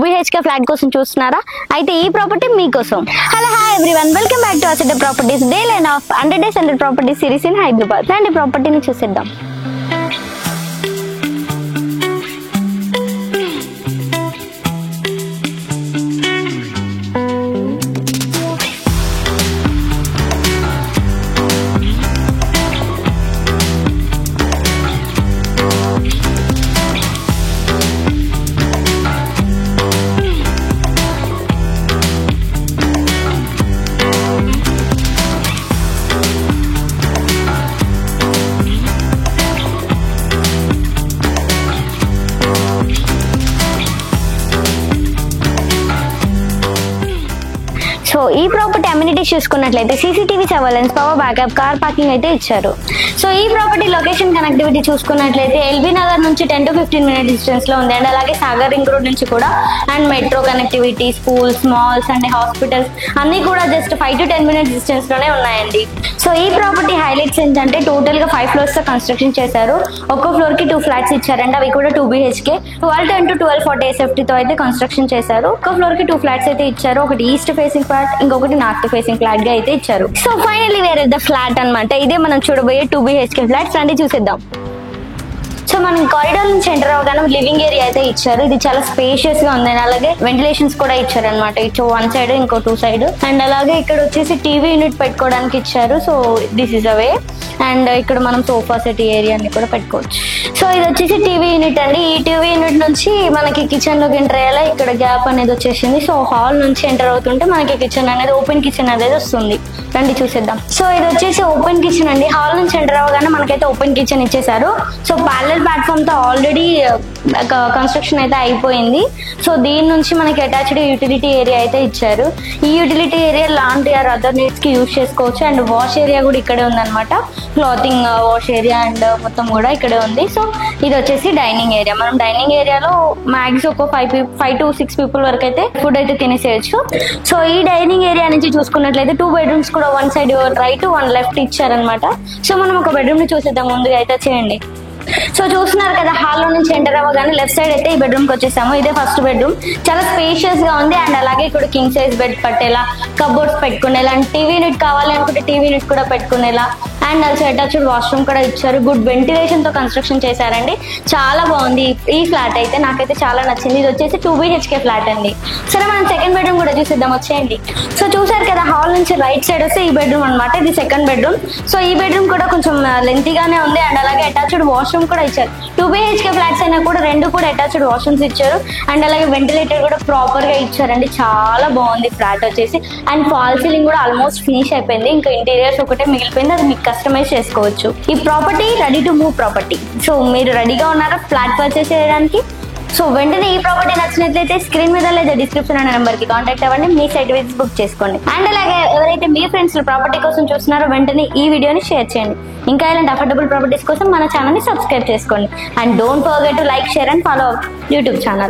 BHK flat కోసం చూస్తున్నారా? అయితే ఈ ప్రాపర్టీ మీకోసం. Hello hi everyone, welcome back to asset properties day line of 100 days 100 properties series in Hyderabad. రండి ప్రాపర్టీని చూసేద్దాం. సో ఈ ప్రాపర్టీ అమ్యూనిటీస్ చూసుకున్నట్లయితే CCTV surveillance, power backup, car parking అయితే ఇచ్చారు. సో ఈ ప్రాపర్టీ లొకేషన్ కనెక్టివిటీ చూసుకున్నట్లయితే LB నగర్ నుంచి 10 to 15 minutes డిస్టెన్స్ లో ఉంది. అండ్ అలాగే సాగర్ రింగ్ రోడ్ నుంచి కూడా and metro connectivity, schools, malls and hospitals అన్ని కూడా జస్ట్ 5 to 10 minutes డిస్టెన్స్ లోనే ఉన్నాయండి. సో ఈ ప్రాపర్టీ హైలైట్స్ ఏంటంటే టోటల్ గా 5 floors తో కన్స్ట్రక్షన్ చేశారు. ఒక్కో ఫ్లోర్ కి 2 flats ఇచ్చారండి. అవి కూడా 2 BHK 1210 to 1240 SFT తో అయితే కన్స్ట్రక్షన్ చేశారు. ఒక్కో ఫ్లోర్ కి 2 flats అయితే ఇచ్చారు. ఒకటి ఈస్ట్ ఫేసింగ్ ఫ్లాట్, ఇంకొకటి నార్త్ ఫేసింగ్ ఫ్లాట్ గా అయితే ఇచ్చారు. So finally where is the flat అన్నమాట. ఇదే మనం చూడబోయే 2 BHK ఫ్లాట్స్. రండి చూసేద్దాం. సో మనం కారిడార్ నుంచి ఎంటర్ అవగానే లివింగ్ ఏరియా అయితే ఇచ్చారు. ఇది చాలా స్పేషియస్ గా ఉంది. అలాగే వెంటిలేషన్స్ కూడా ఇచ్చారు అనమాట. ఇటు 1 side ఇంకో 2 side. అండ్ అలాగే ఇక్కడ వచ్చేసి టీవీ యూనిట్ పెట్టుకోవడానికి ఇచ్చారు. So this is away. And ఇక్కడ మనం సోఫా సెట్ ఏరియాని కూడా పెట్టుకోవచ్చు. సో ఇది వచ్చేసి టీవీ యూనిట్ అండి. ఈ టీవీ యూనిట్ నుంచి మనకి కిచెన్ లోకి ఎంటర్ అయ్యేలా ఇక్కడ గ్యాప్ అనేది వచ్చేసింది. సో హాల్ నుంచి ఎంటర్ అవుతుంటే మనకి కిచెన్ అనేది ఓపెన్ కిచెన్ అనేది వస్తుంది. రండి చూసేద్దాం. సో ఇది వచ్చేసి ఓపెన్ కిచెన్ అండి. హాల్ నుంచి ఎంటర్ అవ్వగానే మనకైతే ఓపెన్ కిచెన్ ఇచ్చేసారు. సో ప్యారలల్ ప్లాట్ఫామ్ తో ఆల్రెడీ కన్స్ట్రక్షన్ అయితే అయిపోయింది. సో దీని నుంచి మనకి అటాచ్డ్ యూటిలిటీ ఏరియా అయితే ఇచ్చారు. ఈ utility area laundry or other needs కి యూజ్ చేసుకోవచ్చు. అండ్ వాష్ ఏరియా కూడా ఇక్కడే ఉందన్నమాట. క్లాతింగ్ వాష్ ఏరియా అండ్ మొత్తం కూడా ఇక్కడే ఉంది. సో ఇది వచ్చేసి డైనింగ్ ఏరియా. మనం డైనింగ్ ఏరియాలో మ్యాక్స్ ఒక 5 to 6 people వరకు అయితే ఫుడ్ అయితే తినేసేయచ్చు. సో ఈ డైనింగ్ ఏరియా నుంచి చూసుకున్నట్లయితే 2 bedrooms కూడా 1 side రైట్ 1 left ఇచ్చారనమాట. సో మనం ఒక బెడ్రూమ్ ని చూసేద్దాం. ముందుగా అయితే చేయండి. సో చూస్తున్నారు కదా, హాల్లో నుంచి ఎంటర్ అవ్వగానే లెఫ్ట్ సైడ్ అయితే ఈ బెడ్రూమ్ కి వచ్చేసాము. ఇదే ఫస్ట్ బెడ్రూమ్. చాలా స్పేషియస్ గా ఉంది. అండ్ అలాగే ఇక్కడ కింగ్ సైజ్ బెడ్ పట్టేలా, కబోర్డ్స్ పెట్టుకునేలా, అండ్ టీవీ యూనిట్ కావాలి అనుకుంటే టీవీ యూనిట్ కూడా పెట్టుకునేలా, అండ్ ఆల్సో అటాచ్డ్ వాష్రూమ్ కూడా ఇచ్చారు. గుడ్ వెంటిలేషన్ తో కన్స్ట్రక్షన్ చేశారండి. చాలా బాగుంది ఈ ఫ్లాట్ అయితే. నాకైతే చాలా నచ్చింది. ఇది వచ్చేసి 2 BHK ఫ్లాట్ అండి. సరే మనం సెకండ్ బెడ్రూమ్ కూడా చూసేద్దాం. వచ్చేయండి. సో చూసారు కదా, హాల్ నుంచి రైట్ సైడ్ వస్తే ఈ బెడ్రూమ్ అనమాట. ఇది సెకండ్ బెడ్రూమ్. సో ఈ బెడ్రూమ్ కూడా కొంచెం లెంతీగానే ఉంది. అండ్ అలాగే అటాచ్డ్ వాష్రూమ్ కూడా ఇచ్చారు. 2 BHK ఫ్లాట్స్ అయినా కూడా 2 కూడా అటాచ్డ్ వాష్రూమ్స్ ఇచ్చారు. అండ్ అలాగే వెంటిలేటర్ కూడా ప్రాపర్ గా ఇచ్చారండి. చాలా బాగుంది ఫ్లాట్ వచ్చేసి. అండ్ ఫాల్ సీలింగ్ కూడా ఆల్మోస్ట్ ఫినిష్ అయిపోయింది. ఇంకా ఇంటీరియర్స్ ఒకటే మిగిలిపోయింది. అది మీకు కస్టమైజ్ చేసుకోవచ్చు. ఈ property ready to move property. So మీరు రెడీగా ఉన్నారా ఫ్లాట్ పర్చేస్ చేయడానికి? సో వెంటనే ఈ ప్రాపర్టీ నచ్చినట్లయితే స్క్రీన్ మీద లేదా డిస్క్రిప్షన్ అనే నెంబర్ కి కాంటాక్ట్ అవ్వండి. మీ సైట్ విజిట్ బుక్ చేసుకోండి. అండ్ అలాగే ఎవరైతే మీ ఫ్రెండ్స్ ప్రాపర్టీ కోసం చూస్తున్నారో వెంటనే ఈ వీడియోని షేర్ చేయండి. ఇంకా ఇలాంటి అఫోర్డబుల్ ప్రాపర్టీస్ కోసం మన ఛానల్ ని సబ్స్క్రైబ్ చేసుకోండి. And don't forget to like, share and follow YouTube channel.